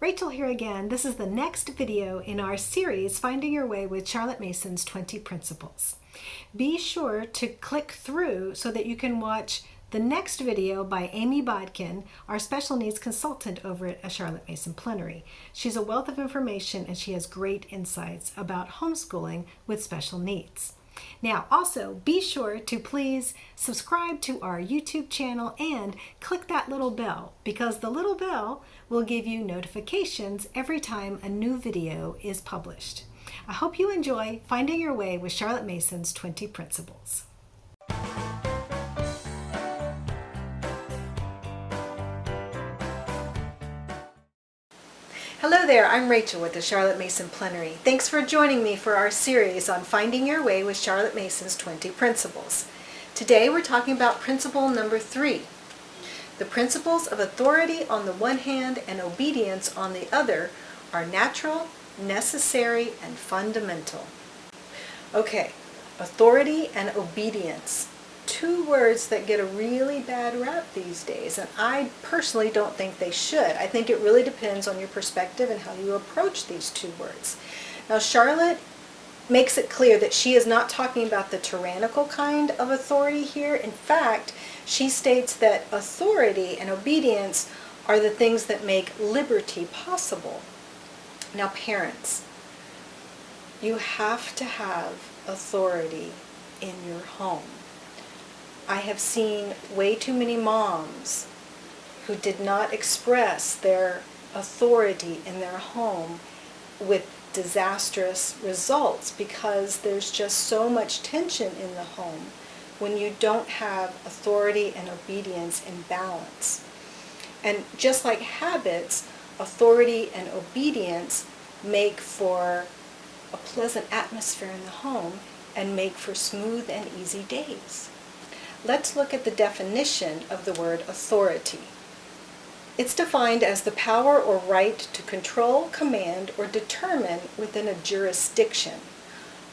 Rachel here again. This is the next video in our series, Finding Your Way with Charlotte Mason's 20 Principles. Be sure to click through so that you can watch the next video by Amy Bodkin, our special needs consultant over at Charlotte Mason Plenary. She's a wealth of information and she has great insights about homeschooling with special needs. Now, also be sure to please subscribe to our YouTube channel and click that little bell, because the little bell will give you notifications every time a new video is published. I hope you enjoy Finding Your Way with Charlotte Mason's 20 Principles. Hello there, I'm Rachel with the Charlotte Mason Plenary. Thanks for joining me for our series on Finding Your Way with Charlotte Mason's 20 Principles. Today we're talking about principle number 3. The principles of authority on the one hand and obedience on the other are natural, necessary, and fundamental. Okay, authority and obedience. Two words that get a really bad rap these days, and I personally don't think they should. I think it really depends on your perspective and how you approach these two words. Now, Charlotte makes it clear that she is not talking about the tyrannical kind of authority here. In fact, she states that authority and obedience are the things that make liberty possible. Now, parents, you have to have authority in your home. I have seen way too many moms who did not express their authority in their home with disastrous results, because there's just so much tension in the home when you don't have authority and obedience in balance. And just like habits, authority and obedience make for a pleasant atmosphere in the home and make for smooth and easy days. Let's look at the definition of the word authority. It's defined as the power or right to control, command, or determine within a jurisdiction,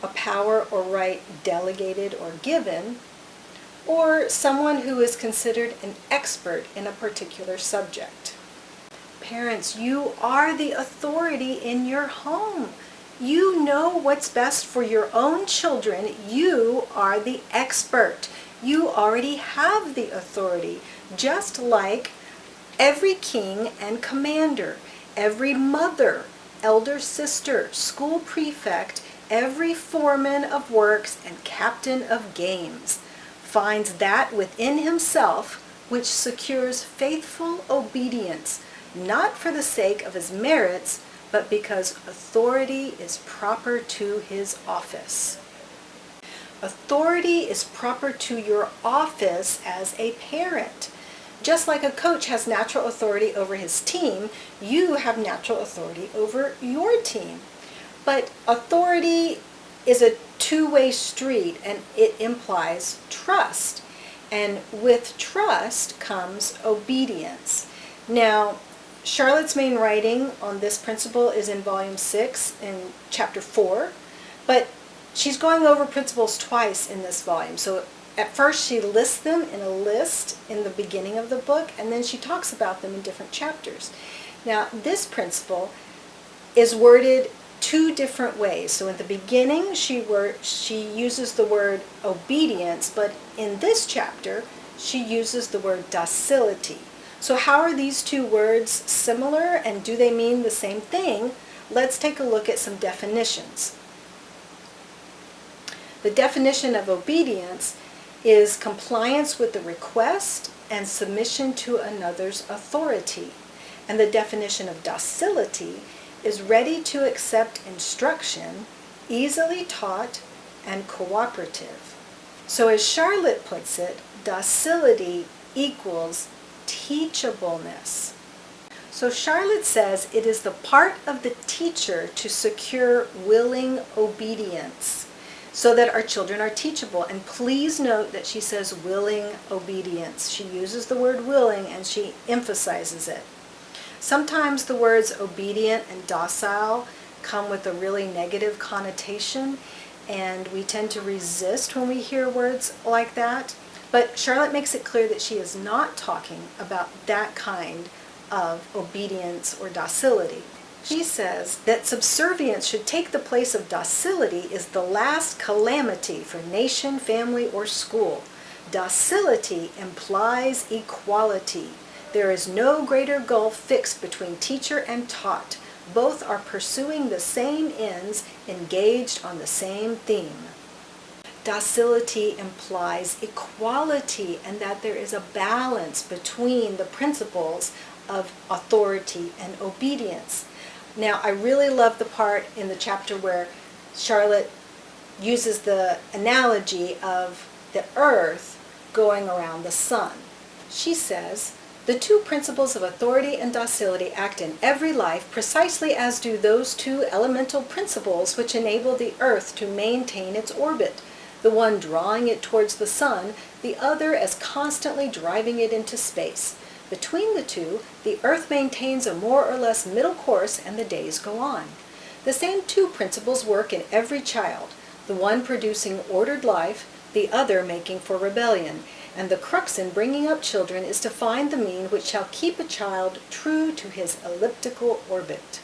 a power or right delegated or given, or someone who is considered an expert in a particular subject. Parents, you are the authority in your home. You know what's best for your own children. You are the expert. You already have the authority, just like every king and commander, every mother, elder sister, school prefect, every foreman of works and captain of games finds that within himself which secures faithful obedience, not for the sake of his merits, but because authority is proper to his office. Authority is proper to your office as a parent. Just like a coach has natural authority over his team, you have natural authority over your team. But authority is a two-way street, and it implies trust. And with trust comes obedience. Now, Charlotte's main writing on this principle is in volume 6 in chapter 4, but she's going over principles twice in this volume. So at first she lists them in a list in the beginning of the book, and then she talks about them in different chapters. Now, this principle is worded two different ways. So in the beginning she uses the word obedience, but in this chapter she uses the word docility. So how are these two words similar, and do they mean the same thing? Let's take a look at some definitions. The definition of obedience is compliance with the request and submission to another's authority. And the definition of docility is ready to accept instruction, easily taught, and cooperative. So as Charlotte puts it, docility equals teachableness. So Charlotte says it is the part of the teacher to secure willing obedience, so that our children are teachable. And please note that she says willing obedience. She uses the word willing and she emphasizes it. Sometimes the words obedient and docile come with a really negative connotation, and we tend to resist when we hear words like that. But Charlotte makes it clear that she is not talking about that kind of obedience or docility. She says that subservience should take the place of docility is the last calamity for nation, family, or school. Docility implies equality. There is no greater gulf fixed between teacher and taught. Both are pursuing the same ends, engaged on the same theme. Docility implies equality and that there is a balance between the principles of authority and obedience. Now, I really love the part in the chapter where Charlotte uses the analogy of the earth going around the sun. She says, "The two principles of authority and docility act in every life precisely as do those two elemental principles which enable the earth to maintain its orbit, the one drawing it towards the sun, the other as constantly driving it into space. Between the two, the earth maintains a more or less middle course and the days go on. The same two principles work in every child, the one producing ordered life, the other making for rebellion, and the crux in bringing up children is to find the mean which shall keep a child true to his elliptical orbit."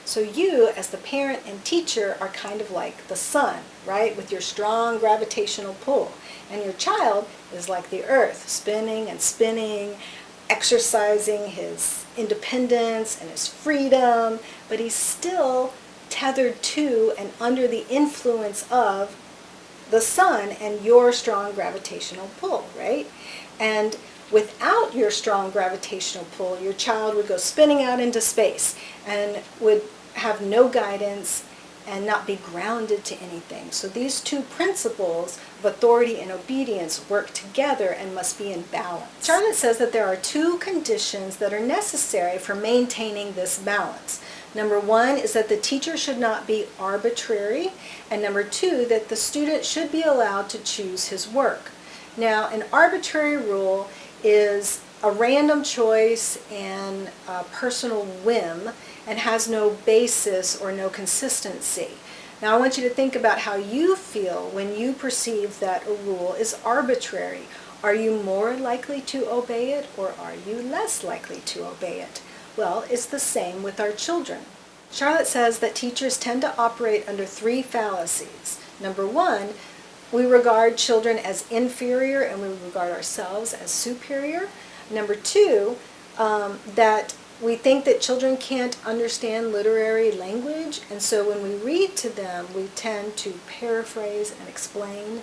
So you, as the parent and teacher, are kind of like the sun, right? With your strong gravitational pull. And your child is like the earth, spinning and spinning, exercising his independence and his freedom, but he's still tethered to and under the influence of the sun and your strong gravitational pull, right? And without your strong gravitational pull, your child would go spinning out into space and would have no guidance and not be grounded to anything. So these two principles of authority and obedience work together and must be in balance. Charlotte says that there are two conditions that are necessary for maintaining this balance. Number one is that the teacher should not be arbitrary, and number two, that the student should be allowed to choose his work. Now, an arbitrary rule is a random choice and a personal whim and has no basis or no consistency. Now I want you to think about how you feel when you perceive that a rule is arbitrary. Are you more likely to obey it or are you less likely to obey it? Well, it's the same with our children. Charlotte says that teachers tend to operate under three fallacies. Number one, we regard children as inferior and we regard ourselves as superior. Number two, that we think that children can't understand literary language, and so when we read to them, we tend to paraphrase and explain,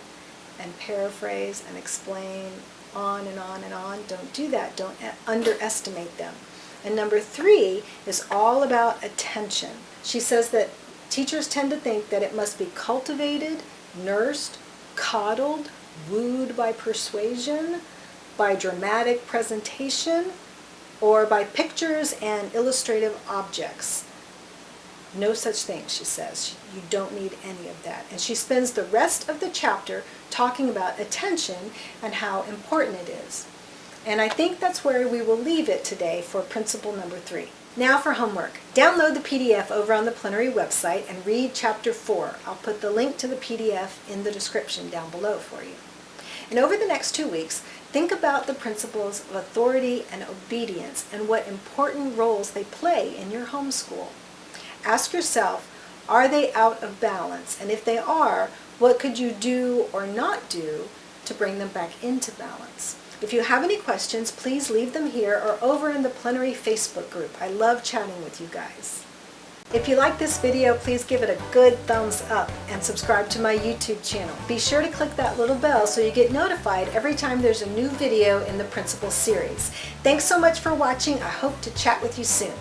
and paraphrase and explain on and on and on. Don't do that. Don't underestimate them. And number three is all about attention. She says that teachers tend to think that it must be cultivated, nursed, coddled, wooed by persuasion, by dramatic presentation, or by pictures and illustrative objects. No such thing, she says. You don't need any of that. And she spends the rest of the chapter talking about attention and how important it is. And I think that's where we will leave it today for principle number 3. Now for homework. Download the PDF over on the Plenary website and read chapter 4. I'll put the link to the PDF in the description down below for you. And over the next 2 weeks, think about the principles of authority and obedience and what important roles they play in your homeschool. Ask yourself, are they out of balance? And if they are, what could you do or not do to bring them back into balance? If you have any questions, please leave them here or over in the Plenary Facebook group. I love chatting with you guys. If you like this video, please give it a good thumbs up and subscribe to my YouTube channel. Be sure to click that little bell so you get notified every time there's a new video in the Principles series. Thanks so much for watching. I hope to chat with you soon.